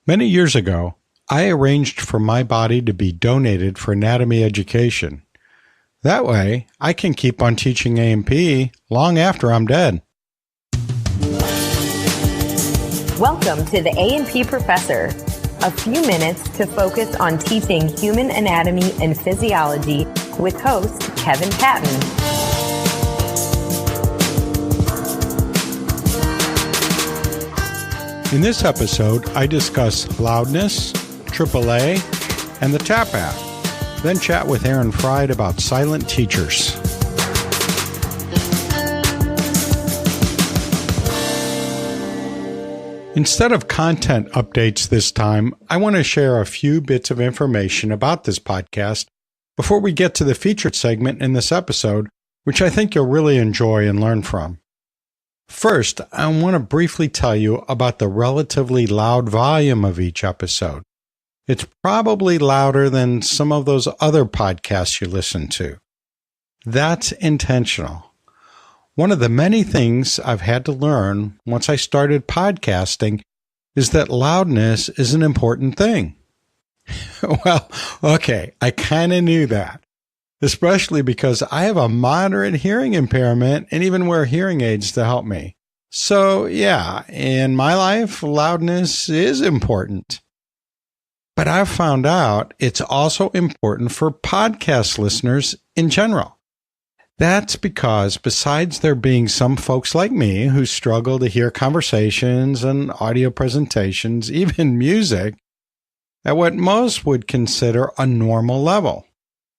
Many years ago, I arranged for my body to be donated for anatomy education. That way, I can keep on teaching A&P long after I'm dead. Welcome to the A&P Professor. A few minutes to focus on teaching human anatomy and physiology with host Kevin Patton. In this episode, I discuss loudness, AAA, and the TAPP app. Then chat with Aaron Fried about silent teachers. Instead of content updates this time, I want to share a few bits of information about this podcast before we get to the featured segment in this episode, which I think you'll really enjoy and learn from. First, I want to briefly tell you about the relatively loud volume of each episode. It's probably louder than some of those other podcasts you listen to. That's intentional. One of the many things I've had to learn once I started podcasting is that loudness is an important thing. Well, okay, I kind of knew that, especially because I have a moderate hearing impairment and even wear hearing aids to help me. So yeah, in my life, loudness is important. But I've found out it's also important for podcast listeners in general. That's because besides there being some folks like me who struggle to hear conversations and audio presentations, even music, at what most would consider a normal level,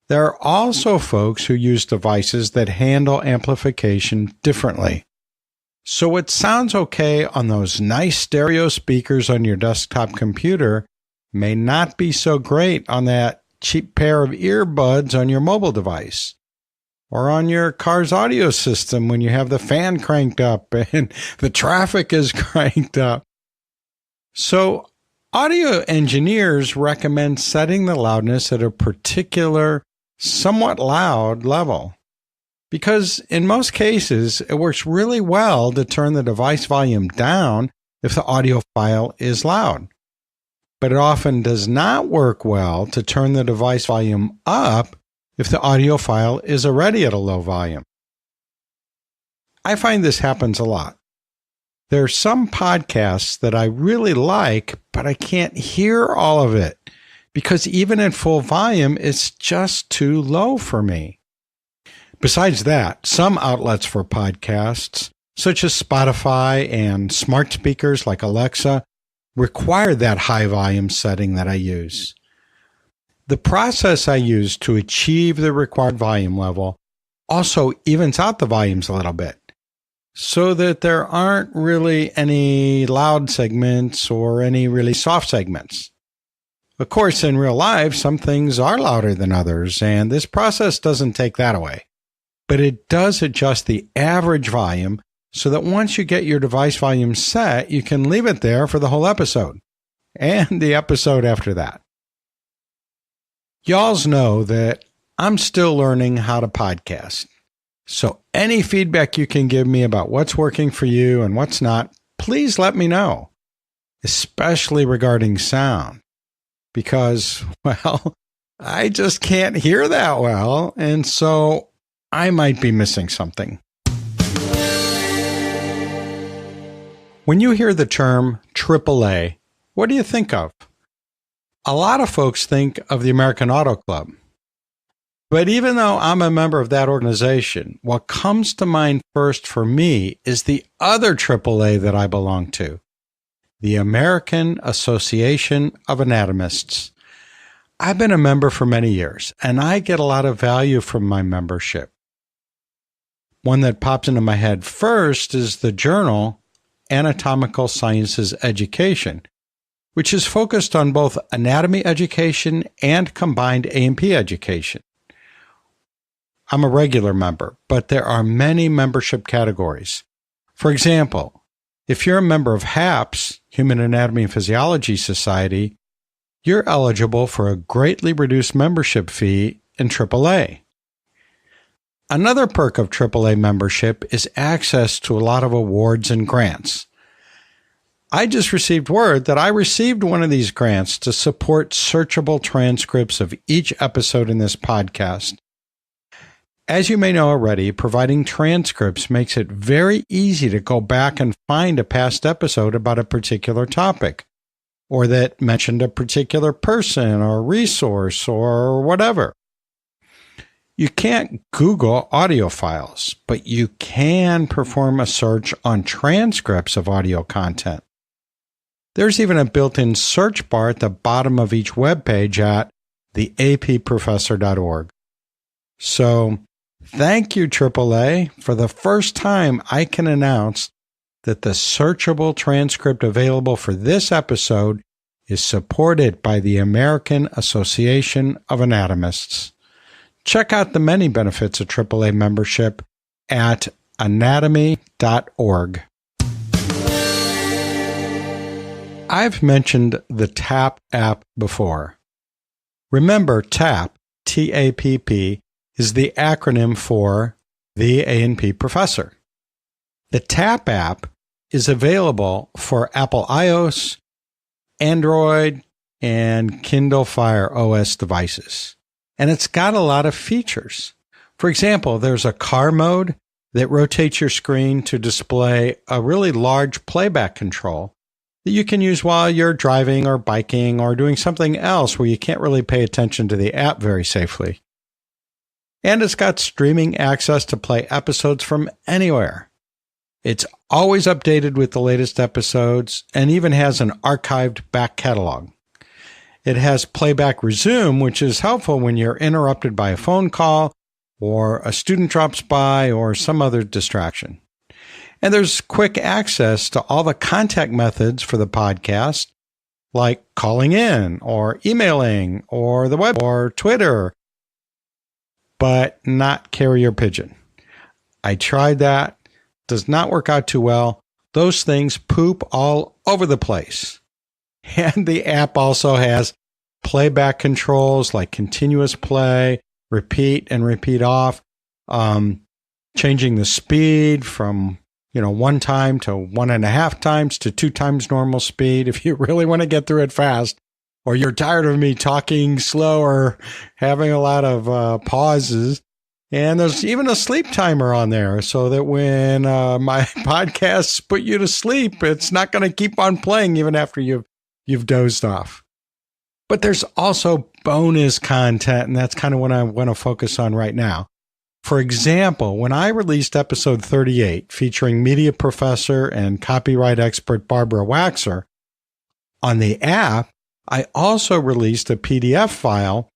there are also folks who use devices that handle amplification differently. So what sounds okay on those nice stereo speakers on your desktop computer may not be so great on that cheap pair of earbuds on your mobile device, or on your car's audio system when you have the fan cranked up and the traffic is cranked up. So audio engineers recommend setting the loudness at a particular, somewhat loud level, because in most cases, it works really well to turn the device volume down if the audio file is loud. But it often does not work well to turn the device volume up if the audio file is already at a low volume. I find this happens a lot. There are some podcasts that I really like, but I can't hear all of it because even at full volume, it's just too low for me. Besides that, some outlets for podcasts, such as Spotify and smart speakers like Alexa, require that high volume setting that I use. The process I use to achieve the required volume level also evens out the volumes a little bit, so that there aren't really any loud segments or any really soft segments. Of course, in real life, some things are louder than others, and this process doesn't take that away. But it does adjust the average volume so that once you get your device volume set, you can leave it there for the whole episode and the episode after that. Y'alls know that I'm still learning how to podcast. So any feedback you can give me about what's working for you and what's not, please let me know, especially regarding sound, because, well, I just can't hear that well, and so I might be missing something. When you hear the term AAA, what do you think of? A lot of folks think of the American Auto Club. But even though I'm a member of that organization, what comes to mind first for me is the other AAA that I belong to, the American Association of Anatomists. I've been a member for many years, and I get a lot of value from my membership. One that pops into my head first is the journal Anatomical Sciences Education, which is focused on both anatomy education and combined A&P education. I'm a regular member, but there are many membership categories. For example, if you're a member of HAPS, Human Anatomy and Physiology Society, you're eligible for a greatly reduced membership fee in AAA. Another perk of AAA membership is access to a lot of awards and grants. I just received word that I received one of these grants to support searchable transcripts of each episode in this podcast. As you may know already, providing transcripts makes it very easy to go back and find a past episode about a particular topic, or that mentioned a particular person or resource or whatever. You can't Google audio files, but you can perform a search on transcripts of audio content. There's even a built-in search bar at the bottom of each web page at theapprofessor.org. So, thank you, AAA. For the first time, I can announce that the searchable transcript available for this episode is supported by the American Association of Anatomists. Check out the many benefits of AAA membership at anatomy.org. I've mentioned the TAPP app before. Remember, TAPP, T-A-P-P, is the acronym for the A&P Professor. The TAPP app is available for Apple iOS, Android, and Kindle Fire OS devices. And it's got a lot of features. For example, there's a car mode that rotates your screen to display a really large playback control that you can use while you're driving or biking or doing something else where you can't really pay attention to the app very safely. And it's got streaming access to play episodes from anywhere. It's always updated with the latest episodes and even has an archived back catalog. It has playback resume, which is helpful when you're interrupted by a phone call or a student drops by or some other distraction. And there's quick access to all the contact methods for the podcast, like calling in or emailing or the web or Twitter, but not carrier pigeon. I tried that. Does not work out too well. Those things poop all over the place. And the app also has playback controls like continuous play, repeat and repeat off, changing the speed from 1 time to 1.5 times to 2 times normal speed if you really want to get through it fast, or you're tired of me talking slow or having a lot of pauses. And there's even a sleep timer on there so that when my podcasts put you to sleep, it's not going to keep on playing even after you've dozed off. But there's also bonus content, and that's kind of what I want to focus on right now. For example, when I released episode 38 featuring media professor and copyright expert Barbara Waxer, on the app, I also released a PDF file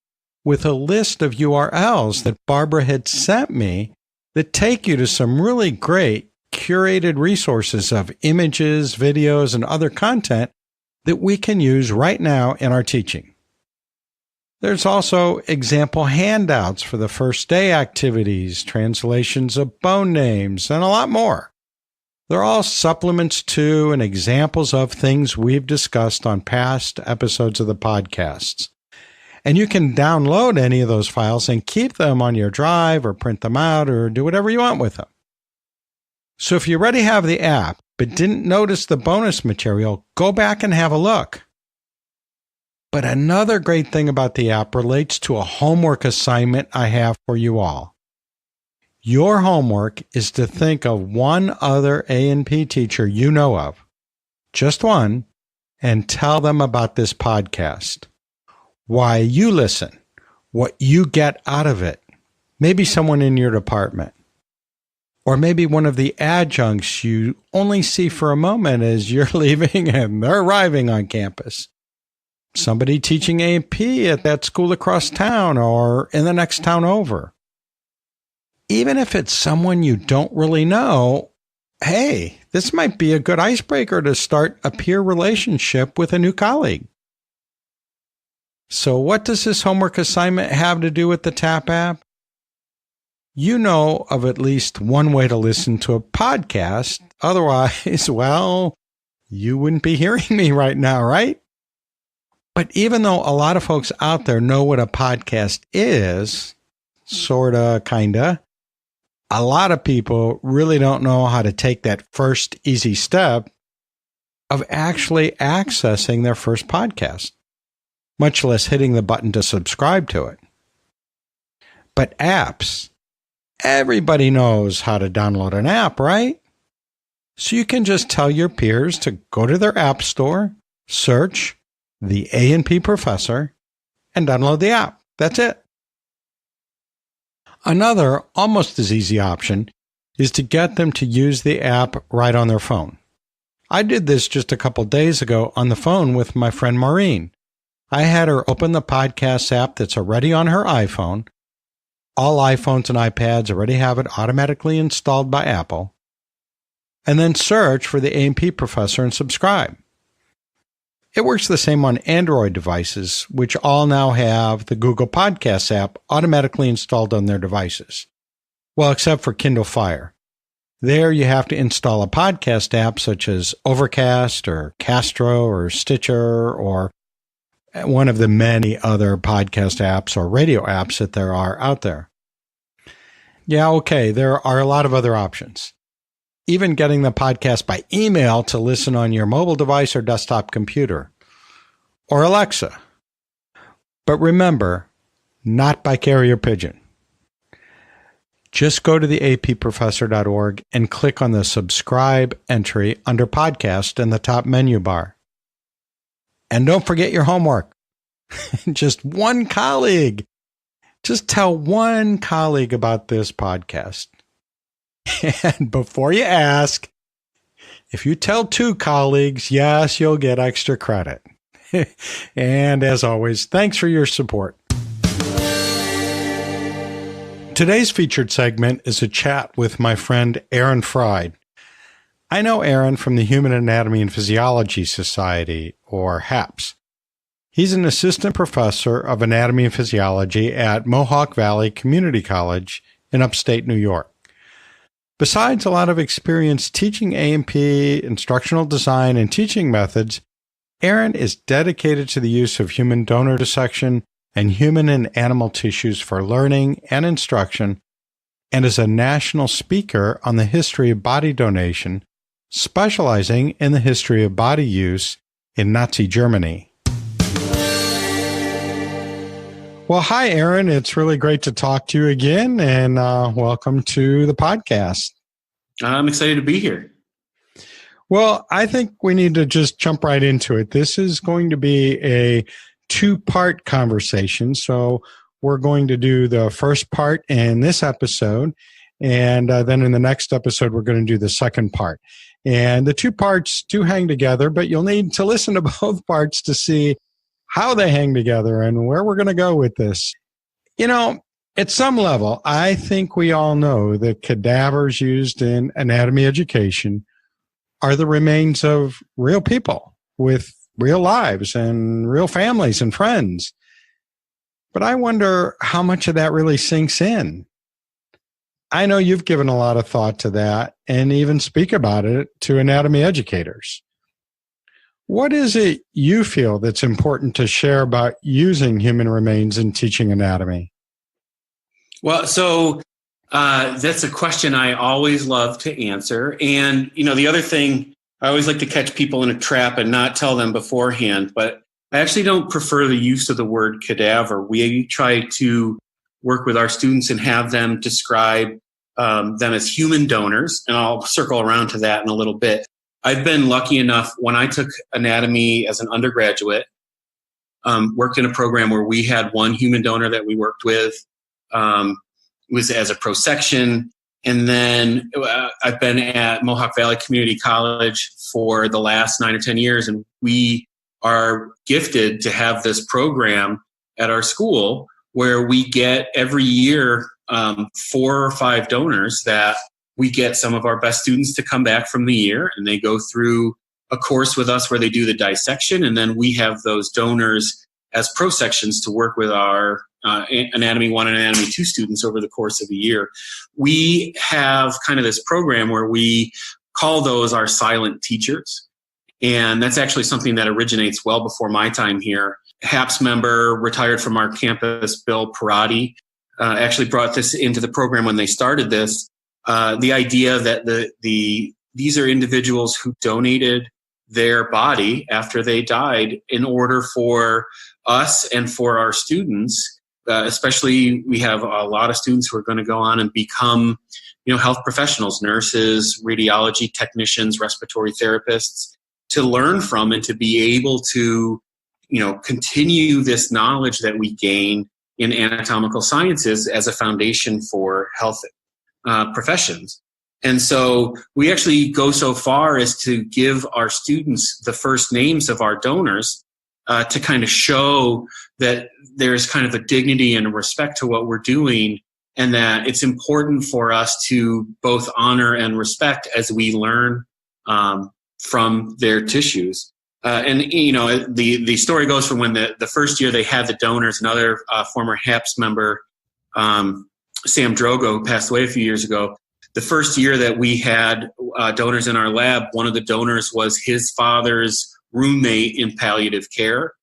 with a list of URLs that Barbara had sent me that take you to some really great curated resources of images, videos, and other content that we can use right now in our teaching. There's also example handouts for the first day activities, translations of bone names, and a lot more. They're all supplements to and examples of things we've discussed on past episodes of the podcasts. And you can download any of those files and keep them on your drive or print them out or do whatever you want with them. So if you already have the app but didn't notice the bonus material, go back and have a look. But another great thing about the app relates to a homework assignment I have for you all. Your homework is to think of one other A&P teacher you know of, just one, and tell them about this podcast. Why you listen, what you get out of it. Maybe someone in your department. Or maybe one of the adjuncts you only see for a moment as you're leaving and they're arriving on campus. Somebody teaching A&P at that school across town or in the next town over. Even if it's someone you don't really know, hey, this might be a good icebreaker to start a peer relationship with a new colleague. So what does this homework assignment have to do with the TAPP app? You know of at least one way to listen to a podcast. Otherwise, well, you wouldn't be hearing me right now, right? But even though a lot of folks out there know what a podcast is, sorta, kinda, a lot of people really don't know how to take that first easy step of actually accessing their first podcast, much less hitting the button to subscribe to it. But apps, everybody knows how to download an app, right? So you can just tell your peers to go to their app store, search the A&P Professor, and download the app. That's it. Another, almost as easy option is to get them to use the app right on their phone. I did this just a couple days ago on the phone with my friend Maureen. I had her open the podcast app that's already on her iPhone. All iPhones and iPads already have it automatically installed by Apple. And then search for the A&P Professor and subscribe. It works the same on Android devices, which all now have the Google Podcasts app automatically installed on their devices. Well, except for Kindle Fire. There you have to install a podcast app such as Overcast or Castro or Stitcher or one of the many other podcast apps or radio apps that there are out there. Yeah, okay, there are a lot of other options. Even getting the podcast by email to listen on your mobile device or desktop computer, or Alexa. But remember, not by carrier pigeon. Just go to the approfessor.org and click on the subscribe entry under podcast in the top menu bar. And don't forget your homework. Just one colleague. Just tell one colleague about this podcast. And before you ask, if you tell 2 colleagues, yes, you'll get extra credit. And as always, thanks for your support. Today's featured segment is a chat with my friend Aaron Fried. I know Aaron from the Human Anatomy and Physiology Society, or HAPS. He's an assistant professor of anatomy and physiology at Mohawk Valley Community College in upstate New York. Besides a lot of experience teaching A&P, instructional design, and teaching methods, Aaron is dedicated to the use of human donor dissection and human and animal tissues for learning and instruction, and is a national speaker on the history of body donation, specializing in the history of body use in Nazi Germany. Well, hi, Aaron. It's really great to talk to you again, and welcome to the podcast. I'm excited to be here. Well, I think we need to just jump right into it. This is going to be a 2-part conversation. So we're going to do the first part in this episode, and then in the next episode, we're going to do the second part. And the 2 parts do hang together, but you'll need to listen to both parts to see how they hang together and where we're going to go with this. You know, at some level, I think we all know that cadavers used in anatomy education are the remains of real people with real lives and real families and friends. But I wonder how much of that really sinks in. I know you've given a lot of thought to that and even speak about it to anatomy educators. What is it you feel that's important to share about using human remains in teaching anatomy? Well, so that's a question I always love to answer. And, you know, the other thing, I always like to catch people in a trap and not tell them beforehand, but I actually don't prefer the use of the word cadaver. We try to work with our students and have them describe them as human donors, and I'll circle around to that in a little bit. I've been lucky enough when I took anatomy as an undergraduate, worked in a program where we had one human donor that we worked with, was as a pro section. And then I've been at Mohawk Valley Community College for the last 9 or 10 years. And we are gifted to have this program at our school where we get every year 4 or 5 donors that we get some of our best students to come back from the year, and they go through a course with us where they do the dissection. And then we have those donors as pro sections to work with our Anatomy 1 and Anatomy 2 students over the course of a year. We have kind of this program where we call those our silent teachers. And that's actually something that originates well before my time here. HAPS member, retired from our campus, Bill Parati, actually brought this into the program when they started this. The idea that these are individuals who donated their body after they died in order for us and for our students, especially we have a lot of students who are going to go on and become, health professionals, nurses, radiology technicians, respiratory therapists, to learn from and to be able to, continue this knowledge that we gain in anatomical sciences as a foundation for health professions. And so we actually go so far as to give our students the first names of our donors to kind of show that there's kind of a dignity and a respect to what we're doing, and that it's important for us to both honor and respect as we learn from their tissues. The story goes from when the first year they had the donors, another former HAPS member, Sam Drogo, who passed away a few years ago. The first year that we had donors in our lab, one of the donors was his father's roommate in palliative care.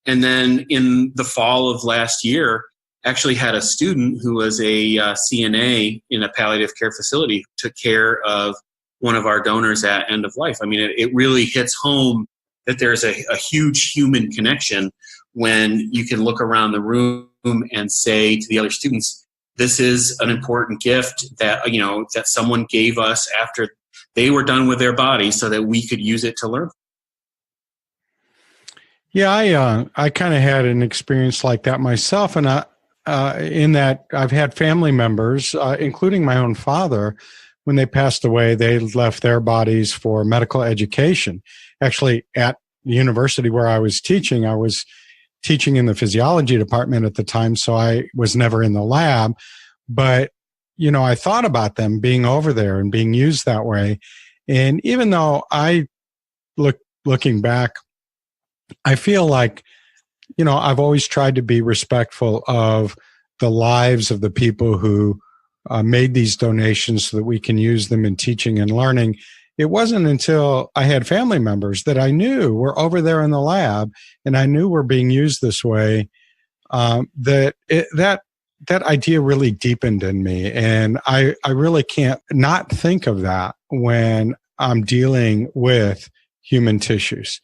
And then in the fall of last year, actually had a student who was a CNA in a palliative care facility, took care of one of our donors at end of life. I mean, it really hits home that there's a huge human connection when you can look around the room and say to the other students, this is an important gift that, that someone gave us after they were done with their body so that we could use it to learn. Yeah, I kind of had an experience like that myself. And in that I've had family members, including my own father, when they passed away, they left their bodies for medical education. Actually, at the university where I was teaching in the physiology department at the time, so I was never in the lab. But, I thought about them being over there and being used that way. And even though looking back, I feel like, I've always tried to be respectful of the lives of the people who made these donations so that we can use them in teaching and learning. It wasn't until I had family members that I knew were over there in the lab and I knew were being used this way, that idea really deepened in me. And I really can't not think of that when I'm dealing with human tissues.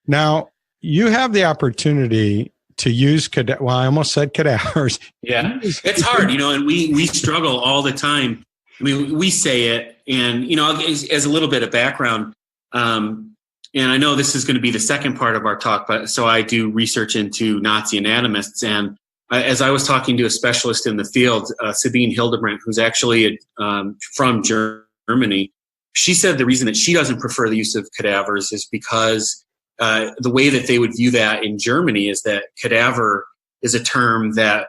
Now, you have the opportunity to use I almost said cadavers. Yeah, it's hard, and we struggle all the time. I mean, we say it, and, as a little bit of background, and I know this is going to be the second part of our talk, but so I do research into Nazi anatomists. And as I was talking to a specialist in the field, Sabine Hildebrandt, who's actually from Germany, she said the reason that she doesn't prefer the use of cadavers is because the way that they would view that in Germany is that cadaver is a term that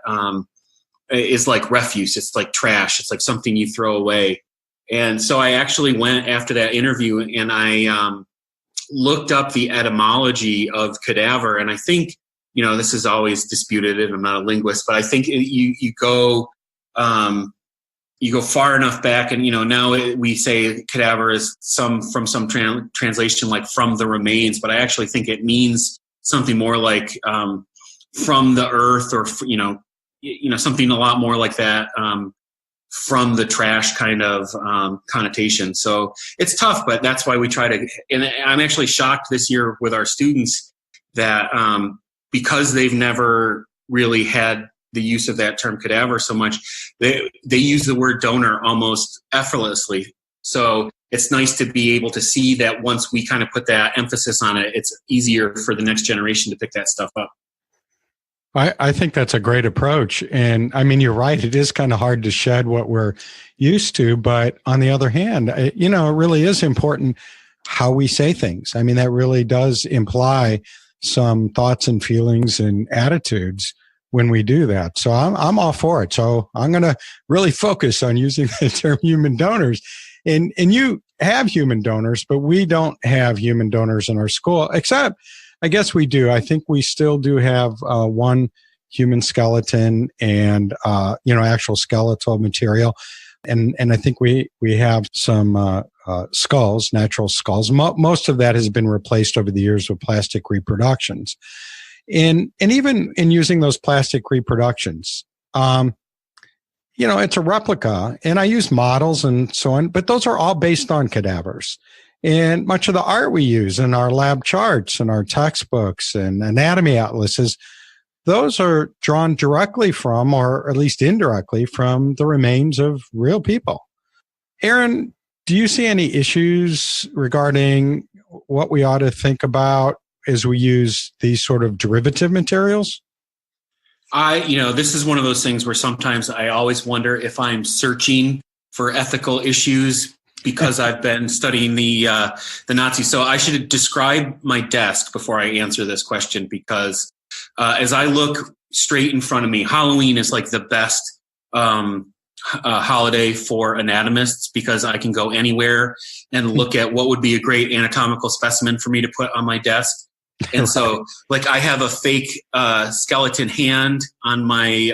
is like refuse. It's like trash. It's like something you throw away. And so I actually went after that interview and I looked up the etymology of cadaver. And I think, this is always disputed, and I'm not a linguist, but I think you go far enough back, and now we say cadaver is from some translation like from the remains, but I actually think it means something more like from the earth, or something a lot more like that, from the trash kind of connotation. So it's tough, but that's why we try to. And I'm actually shocked this year with our students that because they've never really had the use of that term cadaver so much, they use the word donor almost effortlessly. So it's nice to be able to see that once we kind of put that emphasis on it, it's easier for the next generation to pick that stuff up. I think that's a great approach. And I mean, you're right. It is kind of hard to shed what we're used to. But on the other hand, it really is important how we say things. I mean, that really does imply some thoughts and feelings and attitudes when we do that. So I'm all for it. So I'm going to really focus on using the term human donors. And you have human donors, but we don't have human donors in our school, except I guess we do. I think we still do have one human skeleton and, actual skeletal material. And I think we have some skulls, natural skulls. Most of that has been replaced over the years with plastic reproductions. And even in using those plastic reproductions, it's a replica, and I use models and so on, but those are all based on cadavers. And much of the art we use in our lab charts and our textbooks and anatomy atlases, those are drawn directly from, or at least indirectly from, the remains of real people. Aaron, do you see any issues regarding what we ought to think about as we use these sort of derivative materials? This is one of those things where sometimes I always wonder if I'm searching for ethical issues because I've been studying the Nazis. So I should describe my desk before I answer this question, because as I look straight in front of me, Halloween is like the best holiday for anatomists, because I can go anywhere and look at what would be a great anatomical specimen for me to put on my desk. And so, like, I have a fake skeleton hand on my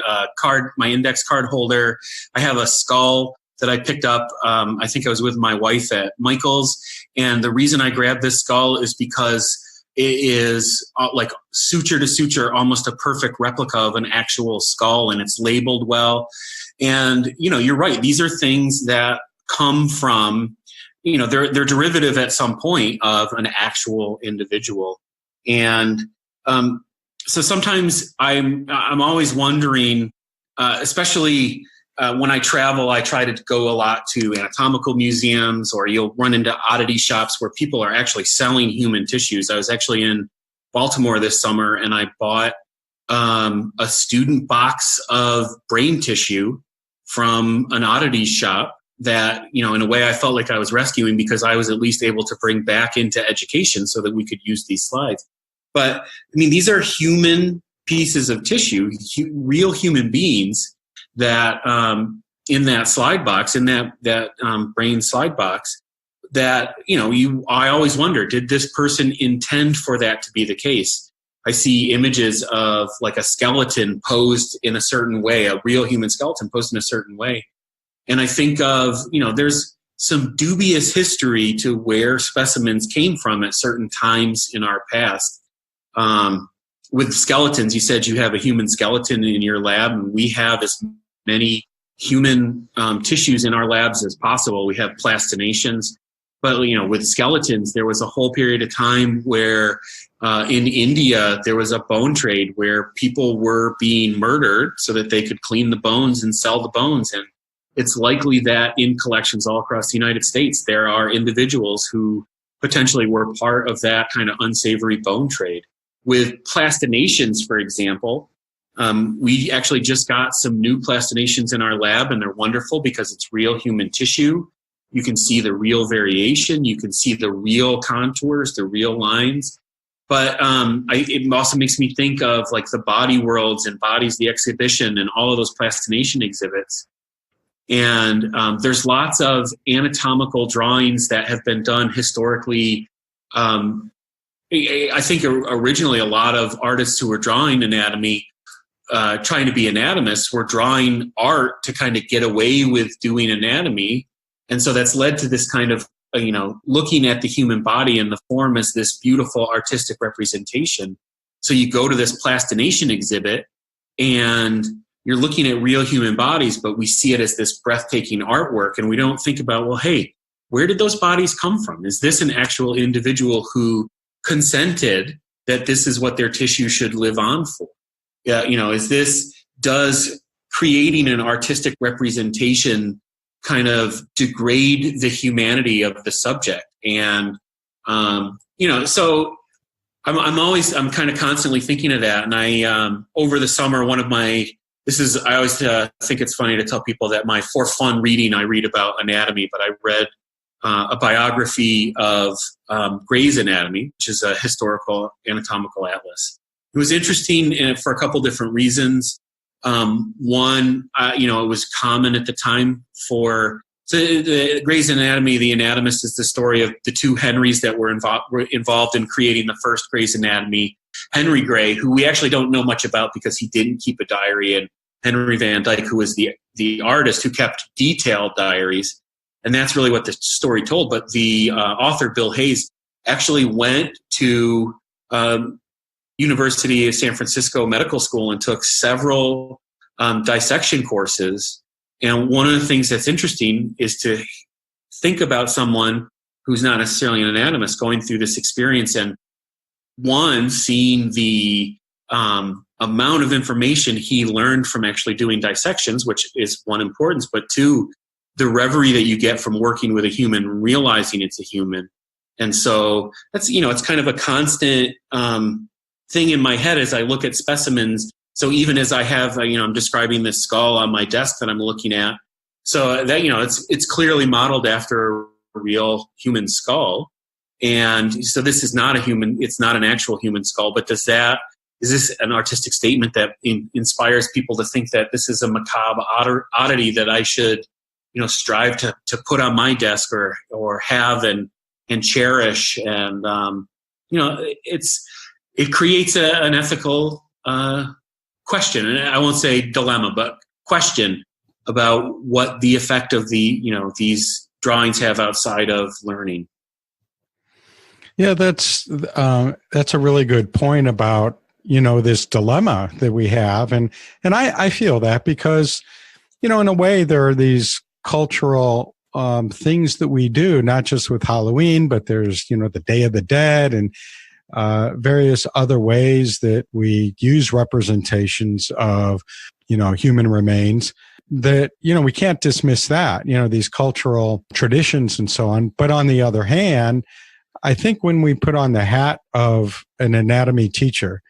my index card holder. I have a skull that I picked up. I think I was with my wife at Michael's. And the reason I grabbed this skull is because it is like suture to suture, almost a perfect replica of an actual skull, and it's labeled well. And, you're right. These are things that come from, they're derivative at some point of an actual individual. And so sometimes I'm always wondering, especially when I travel, I try to go a lot to anatomical museums, or you'll run into oddity shops where people are actually selling human tissues. I was actually in Baltimore this summer, and I bought a student box of brain tissue from an oddity shop that, in a way I felt like I was rescuing, because I was at least able to bring back into education so that we could use these slides. But these are human pieces of tissue, real human beings that in that slide box, in that brain slide box, that, I always wonder, did this person intend for that to be the case? I see images of like a skeleton posed in a certain way, a real human skeleton posed in a certain way. And I think of, there's some dubious history to where specimens came from at certain times in our past. With skeletons, you said you have a human skeleton in your lab, and we have as many human tissues in our labs as possible. We have plastinations. But, with skeletons, there was a whole period of time where in India, there was a bone trade where people were being murdered so that they could clean the bones and sell the bones. And it's likely that in collections all across the United States, there are individuals who potentially were part of that kind of unsavory bone trade. With plastinations, for example, we actually just got some new plastinations in our lab, and they're wonderful because it's real human tissue. You can see the real variation. You can see the real contours, the real lines. But it also makes me think of like the Body Worlds and Bodies, the exhibition, and all of those plastination exhibits. And there's lots of anatomical drawings that have been done historically. I think originally a lot of artists who were drawing anatomy, trying to be anatomists, were drawing art to kind of get away with doing anatomy. And so that's led to this kind of, looking at the human body and the form as this beautiful artistic representation. So you go to this plastination exhibit and you're looking at real human bodies, but we see it as this breathtaking artwork. And we don't think about, well, hey, where did those bodies come from? Is this an actual individual who consented that this is what their tissue should live on for? Does creating an artistic representation kind of degrade the humanity of the subject? And, so I'm kind of constantly thinking of that. And I, over the summer, I always think it's funny to tell people that for fun reading, I read about anatomy, but I read a biography of Gray's Anatomy, which is a historical anatomical atlas. It was interesting for a couple different reasons. One, it was common at the time so the Gray's Anatomy, the anatomist, is the story of the two Henrys that were involved in creating the first Gray's Anatomy. Henry Gray, who we actually don't know much about because he didn't keep a diary, and Henry Van Dyke, who was the artist who kept detailed diaries. And that's really what the story told. But the author, Bill Hayes, actually went to University of San Francisco Medical School and took several dissection courses. And one of the things that's interesting is to think about someone who's not necessarily an anatomist going through this experience, and one, seeing the amount of information he learned from actually doing dissections, which is one importance, but two, the reverie that you get from working with a human, realizing it's a human. And so that's, it's kind of a constant thing in my head as I look at specimens. So even as I have, I'm describing this skull on my desk that I'm looking at. So that, it's clearly modeled after a real human skull. And so this is not a human, it's not an actual human skull, but is this an artistic statement that inspires people to think that this is a macabre oddity that I should, strive to put on my desk or have and cherish? And, it creates an ethical question, and I won't say dilemma, but question about what the effect of these drawings have outside of learning. Yeah, that's a really good point about, this dilemma that we have. And I feel that because, in a way, there are these cultural things that we do, not just with Halloween, but there's, the Day of the Dead and various other ways that we use representations of, human remains that, we can't dismiss that, these cultural traditions and so on. But on the other hand, I think when we put on the hat of an anatomy teacher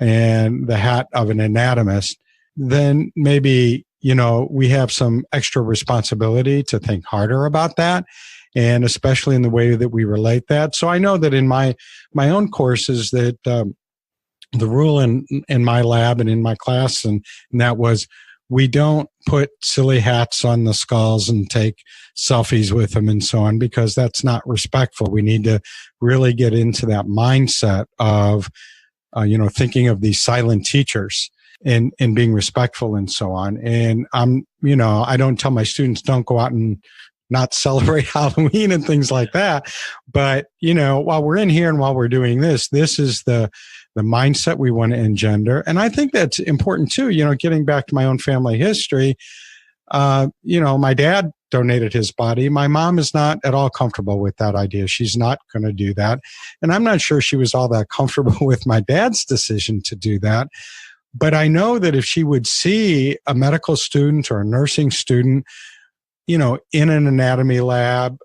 and the hat of an anatomist, then maybe, we have some extra responsibility to think harder about that, and especially in the way that we relate that. So I know that in my own courses that the rule in my lab and in my class, and that was, we don't put silly hats on the skulls and take selfies with them and so on, because that's not respectful. We need to really get into that mindset of, thinking of these silent teachers and being respectful and so on. And I don't tell my students don't go out and not celebrate Halloween and things like that. But, while we're in here and while we're doing this is the mindset we want to engender. And I think that's important too, getting back to my own family history. My dad donated his body. My mom is not at all comfortable with that idea. She's not going to do that. And I'm not sure she was all that comfortable with my dad's decision to do that. But I know that if she would see a medical student or a nursing student, in an anatomy lab,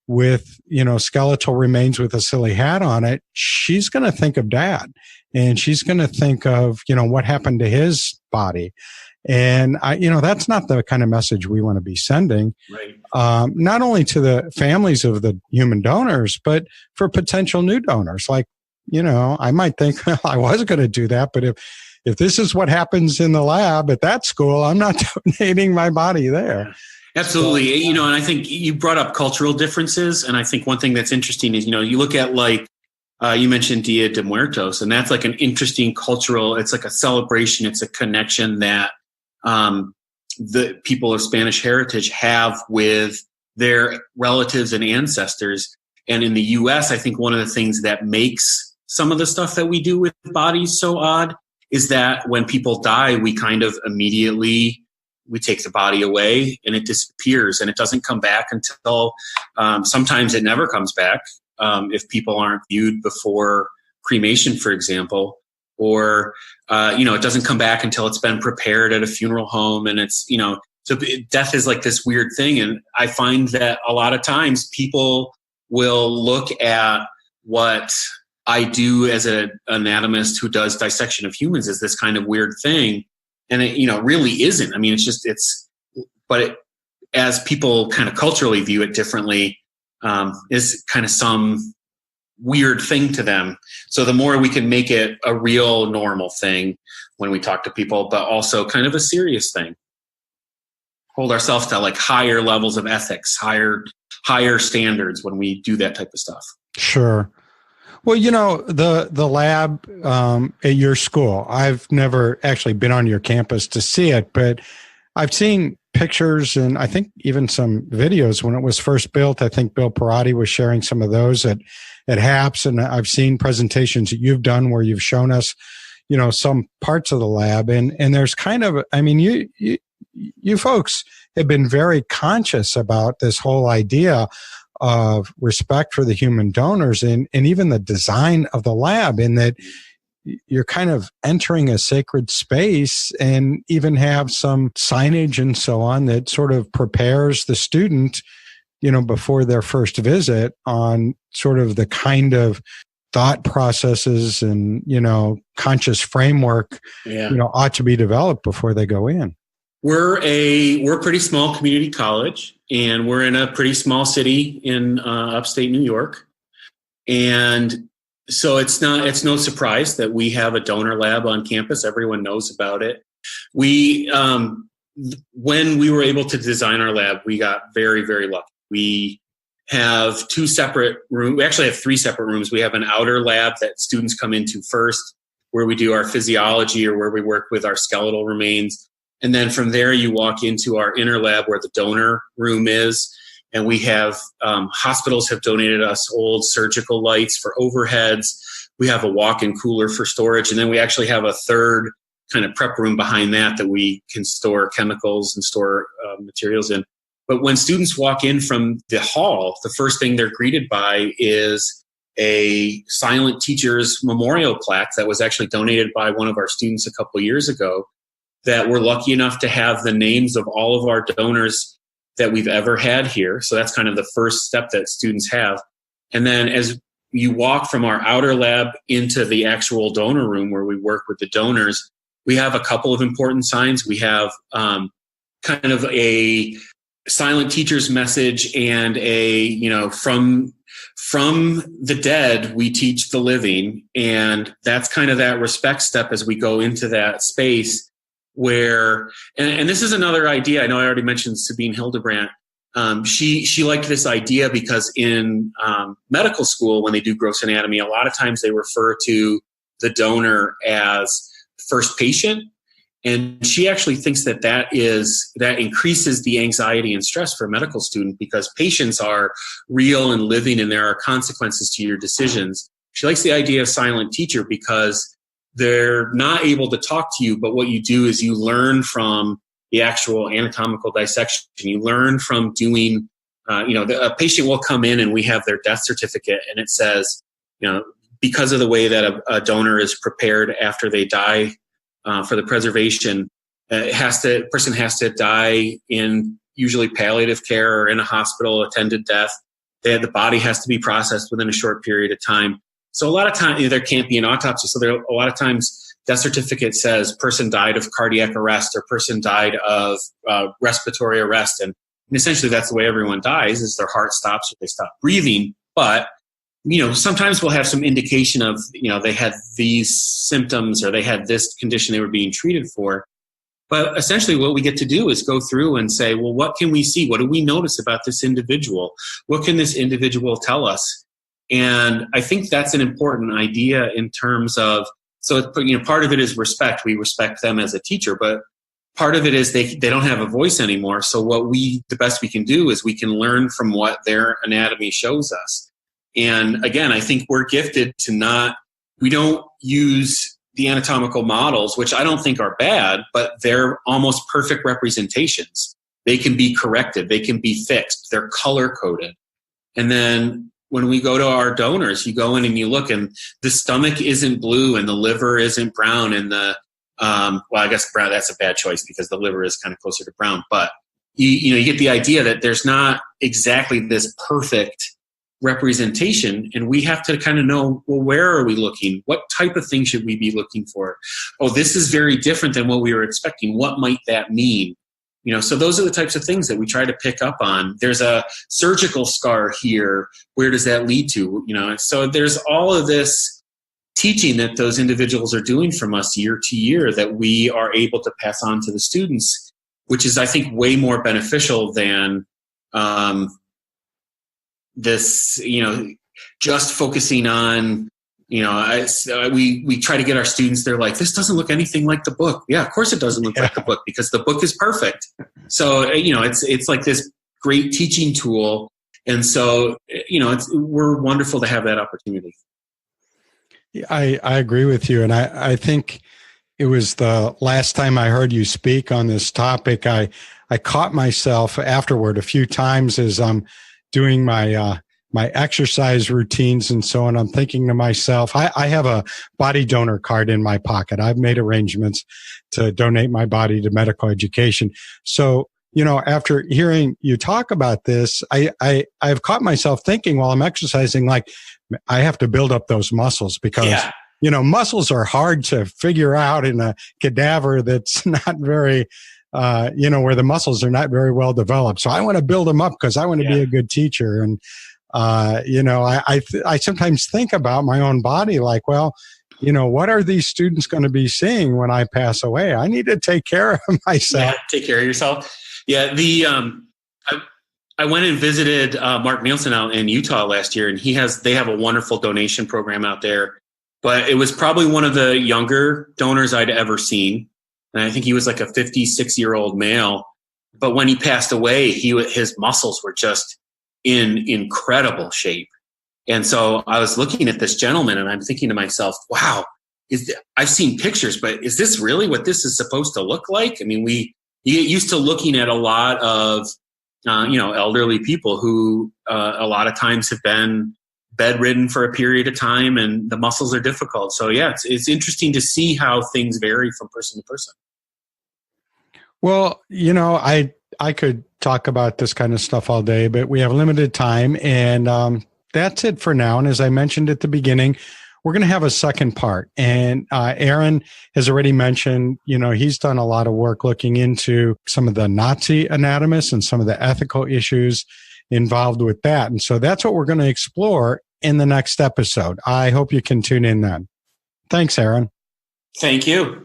with, skeletal remains with a silly hat on it, she's going to think of Dad, and she's going to think of, what happened to his body. And that's not the kind of message we want to be sending, right. Not only to the families of the human donors, but for potential new donors. Like, I might think, well, I was going to do that, but if this is what happens in the lab at that school, I'm not donating my body there. Absolutely. So, and I think you brought up cultural differences. And I think one thing that's interesting is, you look at you mentioned Dia de Muertos, and that's like an interesting cultural, it's like a celebration. It's a connection that the people of Spanish heritage have with their relatives and ancestors. And in the US, I think one of the things that makes some of the stuff that we do with bodies so odd is that when people die, we kind of immediately, we take the body away and it disappears, and it doesn't come back until sometimes it never comes back if people aren't viewed before cremation, for example, or it doesn't come back until it's been prepared at a funeral home. And it's, so death is like this weird thing. And I find that a lot of times people will look at what I do as an anatomist who does dissection of humans as this kind of weird thing. And it, really isn't. I mean, as people kind of culturally view it differently, is kind of some weird thing to them. So the more we can make it a real normal thing when we talk to people, but also kind of a serious thing, hold ourselves to like higher levels of ethics, higher standards when we do that type of stuff. Sure. Well, the lab at your school, I've never actually been on your campus to see it, but I've seen pictures and I think even some videos when it was first built. I think Bill Perotti was sharing some of those at HAPS, and I've seen presentations that you've done where you've shown us, some parts of the lab. And there's kind of, I mean, you folks have been very conscious about this whole idea of respect for the human donors and even the design of the lab, in that you're kind of entering a sacred space, and even have some signage and so on that sort of prepares the student, before their first visit, on sort of the kind of thought processes and, conscious framework, ought to be developed before they go in. We're a pretty small community college, and we're in a pretty small city in upstate New York. And so it's no surprise that we have a donor lab on campus. Everyone knows about it. We, when we were able to design our lab, we got very, very lucky. We have two separate rooms. We actually have three separate rooms. We have an outer lab that students come into first, where we do our physiology, or where we work with our skeletal remains. And then from there, you walk into our inner lab, where the donor room is. And we have, hospitals have donated us old surgical lights for overheads. We have a walk-in cooler for storage. And then we actually have a third kind of prep room behind that we can store chemicals and store materials in. But when students walk in from the hall, the first thing they're greeted by is a silent teacher's memorial plaque that was actually donated by one of our students a couple of years ago, that we're lucky enough to have the names of all of our donors that we've ever had here. So that's kind of the first step that students have. And then as you walk from our outer lab into the actual donor room, where we work with the donors, we have a couple of important signs. We have kind of a silent teacher's message, and from the dead we teach the living. And that's kind of that respect step as we go into that space where, and this is another idea. I know I already mentioned Sabine Hildebrandt. She liked this idea because in medical school, when they do gross anatomy, a lot of times they refer to the donor as first patient. And she actually thinks that increases the anxiety and stress for a medical student, because patients are real and living, and there are consequences to your decisions. She likes the idea of silent teacher because they're not able to talk to you, but what you do is you learn from the actual anatomical dissection. You learn from doing, a patient will come in and we have their death certificate, and it says, because of the way that a donor is prepared after they die, for the preservation, person has to die in usually palliative care or in a hospital attended death. The body has to be processed within a short period of time. So a lot of times there can't be an autopsy. So a lot of times death certificate says person died of cardiac arrest, or person died of respiratory arrest. And essentially that's the way everyone dies, is their heart stops or they stop breathing. But sometimes we'll have some indication of, they had these symptoms or they had this condition they were being treated for. But essentially what we get to do is go through and say, well, what can we see? What do we notice about this individual? What can this individual tell us? And I think that's an important idea in terms of, so, part of it is respect. We respect them as a teacher, but part of it is they don't have a voice anymore. So the best we can do is we can learn from what their anatomy shows us. And again, I think we're gifted to we don't use the anatomical models, which I don't think are bad, but they're almost perfect representations. They can be corrected. They can be fixed. They're color coded. And then when we go to our donors, you go in and you look, and the stomach isn't blue and the liver isn't brown, and I guess brown, that's a bad choice because the liver is kind of closer to brown. But you get the idea that there's not exactly this perfect representation, and we have to kind of know, well, where are we looking? What type of thing should we be looking for? Oh, this is very different than what we were expecting. What might that mean? So those are the types of things that we try to pick up on. There's a surgical scar here. Where does that lead to? So there's all of this teaching that those individuals are doing from us year to year that we are able to pass on to the students, which is, I think, way more beneficial than this, just focusing on, we try to get our students, they're like, this doesn't look anything like the book. Yeah, of course it doesn't look like the book, because the book is perfect. So, it's like this great teaching tool. And so, we're wonderful to have that opportunity. I agree with you. And I think it was the last time I heard you speak on this topic, I caught myself afterward a few times as I'm doing my my exercise routines and so on, I'm thinking to myself, I have a body donor card in my pocket. I've made arrangements to donate my body to medical education. So, after hearing you talk about this, I've caught myself thinking while I'm exercising, like, I have to build up those muscles because, muscles are hard to figure out in a cadaver that's not very, where the muscles are not very well developed. So I want to build them up because I want to be a good teacher. And, I sometimes think about my own body like, well, what are these students going to be seeing when I pass away? I need to take care of myself. Yeah, take care of yourself. Yeah. I went and visited Mark Nielsen out in Utah last year, and they have a wonderful donation program out there. But it was probably one of the younger donors I'd ever seen. And I think he was like a 56-year-old male. But when he passed away, his muscles were just in incredible shape. And so I was looking at this gentleman and I'm thinking to myself, wow, I've seen pictures, but is this really what this is supposed to look like? I mean, you get used to looking at a lot of, elderly people who a lot of times have been bedridden for a period of time and the muscles are difficult. So yeah, it's interesting to see how things vary from person to person. Well, I could talk about this kind of stuff all day, but we have limited time, and that's it for now. And as I mentioned at the beginning, we're going to have a second part. And Aaron has already mentioned, he's done a lot of work looking into some of the Nazi anatomists and some of the ethical issues involved with that. And so that's what we're going to explore in the next episode. I hope you can tune in then. Thanks, Aaron. Thank you.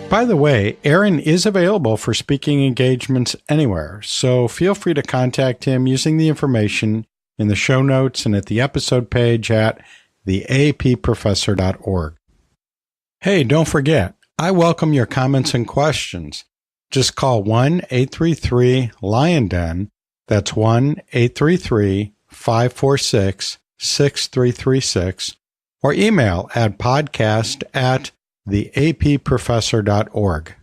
By the way, Aaron is available for speaking engagements anywhere, so feel free to contact him using the information in the show notes and at the episode page at theaapprofessor.org. Hey, don't forget, I welcome your comments and questions. Just call 1-833-LION-DEN, that's 1-833-546-6336, or email at podcast@theaapprofessor.org.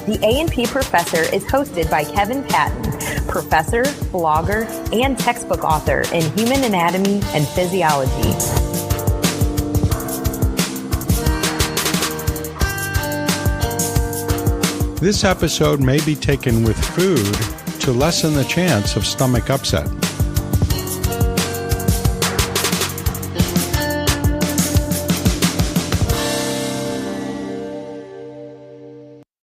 The A&P Professor is hosted by Kevin Patton, professor, blogger, and textbook author in human anatomy and physiology. This episode may be taken with food to lessen the chance of stomach upset.